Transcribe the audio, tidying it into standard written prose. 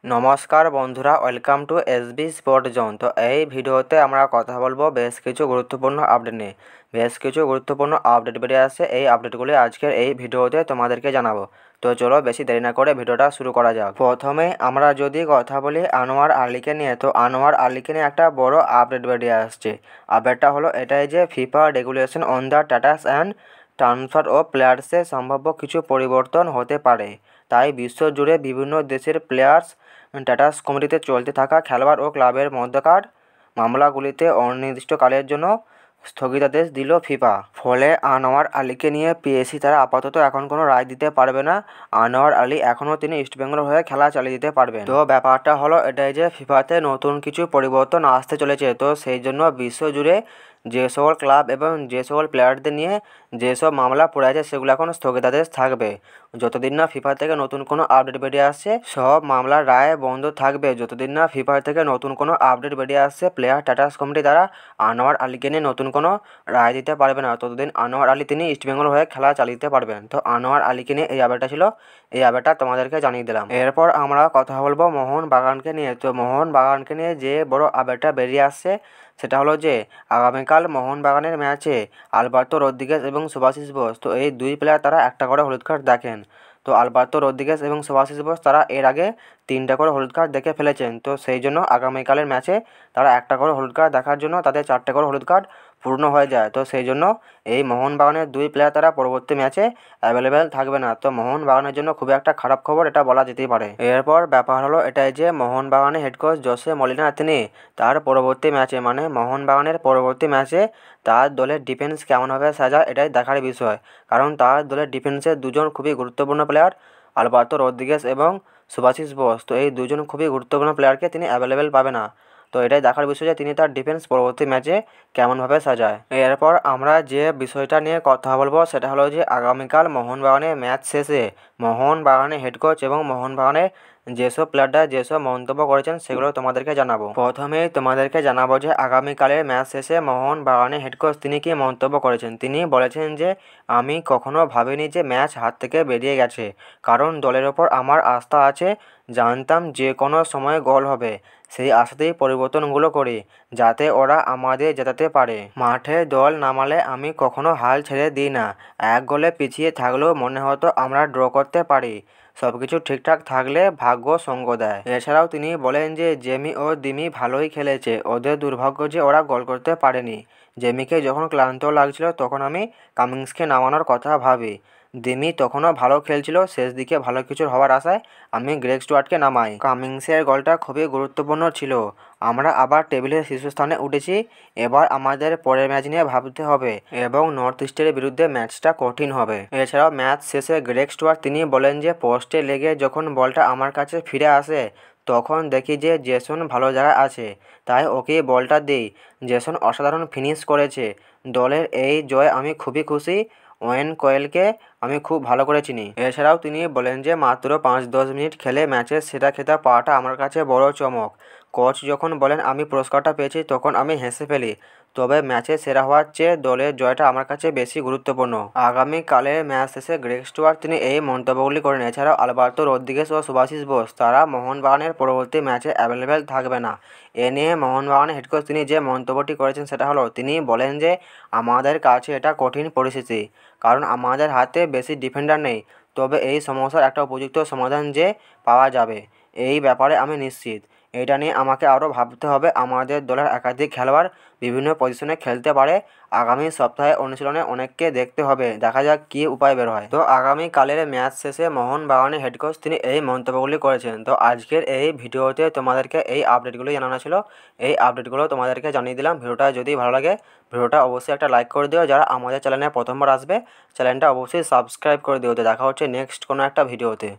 নমস্কার বন্ধুরা, welcome to SB sport zone. তো এই ভিডিওতে আমরা কথা বলবো বেশ কিছু গুরুত্বপূর্ণ আপডেট নিয়ে। বেশ কিছু গুরুত্বপূর্ণ আপডেট বেরিয়ে আসছে, এই আপডেটগুলি আজকের এই ভিডিওতে তোমাদেরকে জানাবো। তো চলো বেশি দেরি না করে ভিডিওটা শুরু করা যাক। প্রথমে আমরা যদি কথা বলি আনোয়ার আলীকে নিয়ে, তো আনোয়ার আলীকে নিয়ে একটা বড় আপডেট বেরিয়ে আসছে। আপডেটটা হলো এটাই যে FIFA regulation on the status and transfer of প্লেয়ার্সে সম্ভাব্য কিছু পরিবর্তন হতে পারে। তাই বিশ্বজুড়ে বিভিন্ন দেশের প্লেয়ার্স স্ট্যাটাস কমিটিতে চলতে থাকা খেলোয়াড় ও ক্লাবের মধ্যকার মামলাগুলিতে অনির্দিষ্টকালের জন্য স্থগিতাদেশ দিল ফিফা। ফলে আনোয়ার আলীকে নিয়ে পিএসসি তারা আপাতত এখন কোনো রায় দিতে পারবে না। আনোয়ার আলী এখনও তিনি ইস্টবেঙ্গল হয়ে খেলা চালিয়ে দিতে পারবেন। তো ব্যাপারটা হলো এটাই যে ফিফাতে নতুন কিছু পরিবর্তন আসতে চলেছে। তো সেই জন্য বিশ্বজুড়ে যে সকল ক্লাব এবং যে সকল প্লেয়ারদের নিয়ে যেসব মামলা পড়ে আছে সেগুলো এখন স্থগিতাদেশ থাকবে। যতদিন না ফিফা থেকে নতুন কোনো আপডেট বেরিয়ে আসছে সব মামলার রায় বন্ধ থাকবে। যতদিন না ফিফা থেকে নতুন কোনো আপডেট বেরিয়ে আসছে প্লেয়ার স্ট্যাটাস কমিটি দ্বারা আনোয়ার আলীকে নিয়ে নতুন কোনো রায় দিতে পারবে না, ততদিন আনোয়ার আলী তিনি ইস্টবেঙ্গল হয়ে খেলা চালিয়ে দিতে পারবেন। তো আনোয়ার আলীকে নিয়ে এই আপডেটটা ছিল, এই আপডেটটা তোমাদেরকে জানিয়ে দিলাম। এরপর আমরা কথা বলবো মোহনবাগানকে নিয়ে। তো মোহনবাগানকে নিয়ে যে বড় আপডেটটা বেরিয়ে আসছে সেটা হলো যে আগামীকাল মোহনবাগানের ম্যাচে আলবার্তো রদ্রিগেজ এবং সুভাশিস বোস, তো এই দুই প্লেয়ার তারা একটা করে হলুদ কার্ড দেখেন। তো আলবার্তো রদ্রিগেজ এবং সুভাশিস বোস তারা এর আগে 3টা করে হলুদ কার্ড দেখে ফেলেছেন। তো সেই জন্য আগামীকালের ম্যাচে তারা একটা করে হলুদ কার্ড দেখার জন্য তাদের 4টে করে হলুদ কার্ড পূর্ণ হয়ে যায়। তো সেই জন্য এই মোহনবাগানের দুই প্লেয়ার তারা পরবর্তী ম্যাচে অ্যাভেলেবেল থাকবে না। তো মোহনবাগানের জন্য খুবই একটা খারাপ খবর এটা বলা যেতেই পারে। এরপর ব্যাপার হলো এটাই যে মোহনবাগানের হেড কোচ জোসে মলিনা তিনি তার পরবর্তী ম্যাচে মানে মোহনবাগানের পরবর্তী ম্যাচে তার দলের ডিফেন্স কেমনভাবে সাজায় এটাই দেখার বিষয়। কারণ তার দলের ডিফেন্সের দুজন খুবই গুরুত্বপূর্ণ প্লেয়ার আলবার্তো রদ্রিগেজ এবং সুভাশিস বোস, তো এই দুজন খুবই গুরুত্বপূর্ণ প্লেয়ারকে তিনি অ্যাভেলেবেল পাবে না। তো এটাই দেখার বিষয় যে তিনি তার ডিফেন্স পরবর্তী ম্যাচে কেমনভাবে সাজায়। এরপর আমরা যে বিষয়টা নিয়ে কথা বলবো সেটা হলো যে আগামীকাল মোহনবাগানের ম্যাচ শেষে মোহনবাগানের হেড কোচ এবং মোহনবাগানের যেসব প্লেয়াররা যেসব মন্তব্য করেছেন সেগুলো তোমাদেরকে জানাবো। প্রথমেই তোমাদেরকে জানাবো যে আগামীকালের ম্যাচ শেষে মোহনবাগানের হেড কোচ তিনি কি মন্তব্য করেছেন। তিনি বলেছেন যে আমি কখনো ভাবিনি যে ম্যাচ হাত থেকে বেরিয়ে গেছে, কারণ দলের ওপর আমার আস্থা আছে। জানতাম যে কোনো সময় গোল হবে, সেই আশাতেই পরিবর্তনগুলো করি যাতে ওরা আমাদের জেতাতে পারে। মাঠে দল নামালে আমি কখনো হাল ছেড়ে দিই না। 1 গোলে পিছিয়ে থাকলেও মনে হতো আমরা ড্র করতে পারি। সব কিছু ঠিকঠাক থাকলে ভাগ্য সঙ্গ দেয়। এছাড়াও তিনি বলেন যে জেমি ও দিমি ভালোই খেলেছে, ওদের দুর্ভাগ্য যে ওরা গোল করতে পারেনি। জেমিকে যখন ক্লান্ত লাগছিল তখন আমি কামিংসকে নামানোর কথা ভাবি। দিমি তখনও ভালো খেলছিল, শেষ দিকে ভালো কিছুর হওয়ার আশায় আমি গ্রেগ স্টুয়ার্টকে নামাই। কামিংসের গোলটা খুবই গুরুত্বপূর্ণ ছিল। আমরা আবার টেবিলের শীর্ষস্থানে উঠেছি। এবার আমাদের পরের ম্যাচ নিয়ে ভাবতে হবে এবং নর্থ ইস্টের বিরুদ্ধে ম্যাচটা কঠিন হবে। এছাড়াও ম্যাচ শেষে গ্রেগ স্টুয়ার্ট তিনি বলেন যে পোস্টে লেগে যখন বলটা আমার কাছে ফিরে আসে তখন দেখি যে জেসন ভালো জায়গায় আছে, তাই ওকে বলটা দিই। জেসন অসাধারণ ফিনিশ করেছে। দলের এই জয় আমি খুবই খুশি। ওয়েন কোয়েলকে আমি খুব ভালো করে চিনি। এছাড়াও তিনি বলেন যে মাত্র 5-10 মিনিট খেলে ম্যাচের সেরা খেতাব পাওয়াটা আমার কাছে বড় চমক। কোচ যখন বলেন আমি পুরস্কারটা পেয়েছি তখন আমি হেসে ফেলি। তবে ম্যাচে সেরা হওয়ার চেয়ে দলের জয়টা আমার কাছে বেশি গুরুত্বপূর্ণ। আগামীকালের ম্যাচ শেষে গ্রেগ স্টুয়ার্ট তিনি এই মন্তব্যগুলি করেন। এছাড়াও আলবার্তো রদ্রিগেজ ও সুভাশিস বোস তারা মোহনবাগানের পরবর্তী ম্যাচে অ্যাভেলেবেল থাকবে না। এ নিয়ে মোহনবাগানের হেড কোচ তিনি যে মন্তব্যটি করেছেন সেটা হলো তিনি বলেন যে আমাদের কাছে এটা কঠিন পরিস্থিতি, কারণ আমাদের হাতে বেশি ডিফেন্ডার নেই। তবে এই সমস্যার একটা উপযুক্ত সমাধান যে পাওয়া যাবে এই ব্যাপারে আমি নিশ্চিত। এটা নিয়ে আমাকে আরও ভাবতে হবে। আমাদের দলের একাধিক খেলোয়াড় বিভিন্ন পজিশনে খেলতে পারে। আগামী সপ্তাহে অনুশীলনে অনেককে দেখতে হবে, দেখা যাক কী উপায় বের হয়। তো আগামীকালের ম্যাচ শেষে মোহনবাগানের হেড কোচ তিনি এই মন্তব্যগুলি করেছেন। তো আজকের এই ভিডিওতে তোমাদেরকে এই আপডেটগুলো জানানো ছিল। এই আপডেটগুলো তোমাদেরকে জানিয়ে দিলাম। ভিডিওটা যদি ভালো লাগে ভিডিওটা অবশ্যই একটা লাইক করে দিও। যারা আমাদের চ্যানেলে প্রথমবার আসবে চ্যানেলটা অবশ্যই সাবস্ক্রাইব করে দিও। তো দেখা হচ্ছে নেক্সট কোনো একটা ভিডিওতে।